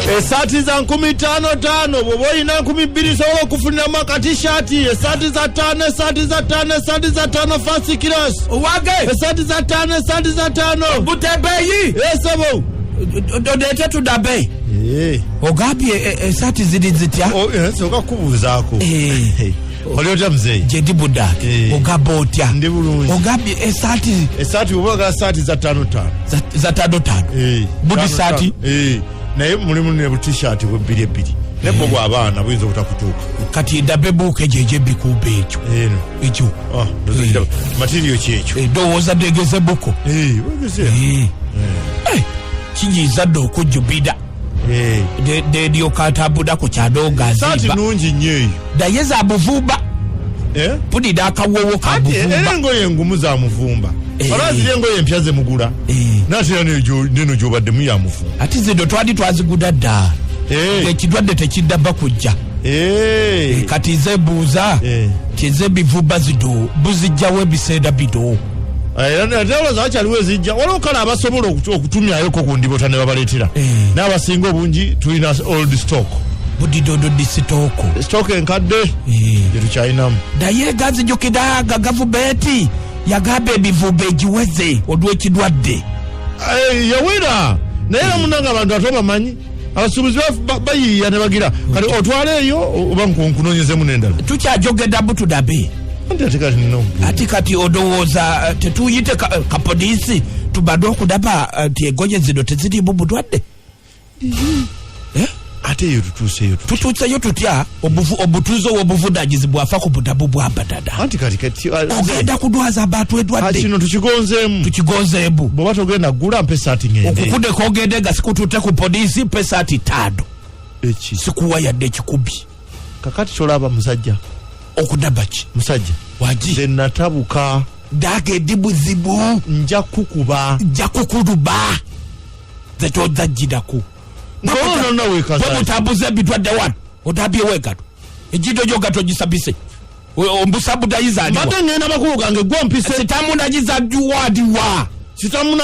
Esati za 15,500 bobo ina 2,000 sawa kufunira makati shati. Esati za 5, esati za 5, esati za 5 first class. Wage. Esati za 5, esati za 5. Butebeyi. Esabo. Dodete tudabe. Ogabi esati zitya. Soka kubuzaako. Oliota mzee. Jedi buda. Ogabotya. Ndi bulungi. Ogabi esati boboga esati za 5. Za 5. Budi sati. Naye mulimu ne t-shirt we 2. Nebo gwa abana buyinza obutakutuuka. Kati dabe buke jeje bikube ekyo. Ekyo. Dozira material kyekyo. Dowooza degeze buko. Wegeze. Kinyiza doko jubida. De katabuda ku kyadoga ziba. Sati nungi nnyo. Dayeza abuvumba. Pudi daka wowo ka buvumba. Erengo yengumu za muvumba. Olazi yengo yempyaze mugula. Natira neno jobadde mu ya muvumba. Ati zido twadi twaziguda dda. Ekidwadde tekidda kujja. Kati zebuuza. Kize bivumba zido buzijjawo ebiseera bido. Era zakyaliwo ezijja waliwo kale abasobola okutumyayoko ku ndiboota ne babaleetera n'abasinga obungi tulina old stock budidodo disitoko stock enkadde gyetukyalinamu naye gazijjukira gavumenti yagamba ebivumba egiweze olw'ekidwadde yawera naye era munanga abantu ate bamanyi abasuubuzi bayiiya ne bagira kale otwale eyo oba nkunoonyezemu n'endala tukyajogedda butudabe ati kati odowooza tetuyite kapoliisi tubadde okudaba nti engoye zino tezirimu bulwadde ate eyo tutuuseyo tutya obutuuze obuvunanyizibwa afa ku budamu bwambadada anti kati ogenda kudwaza abantu endwadde kino tukigonzeemu bw'oba togenda gula mpe saati ngende okukude kogende nga sikututte ku poliisi mpe saati 5 sikuwa yadde ekikubi kakati kyolaba musajja okudaba ki musajja waji nze natabuka ndagedde buzibu nja kukuluba ze tozajjiraku bwemutambuza ebitwadde wano odabye wegato ejjito gyo gato gisabise ombusabu dayizaliwa mbadde ngenda bakulu gange gwompise sitamunagiza juwadiwa sitamuna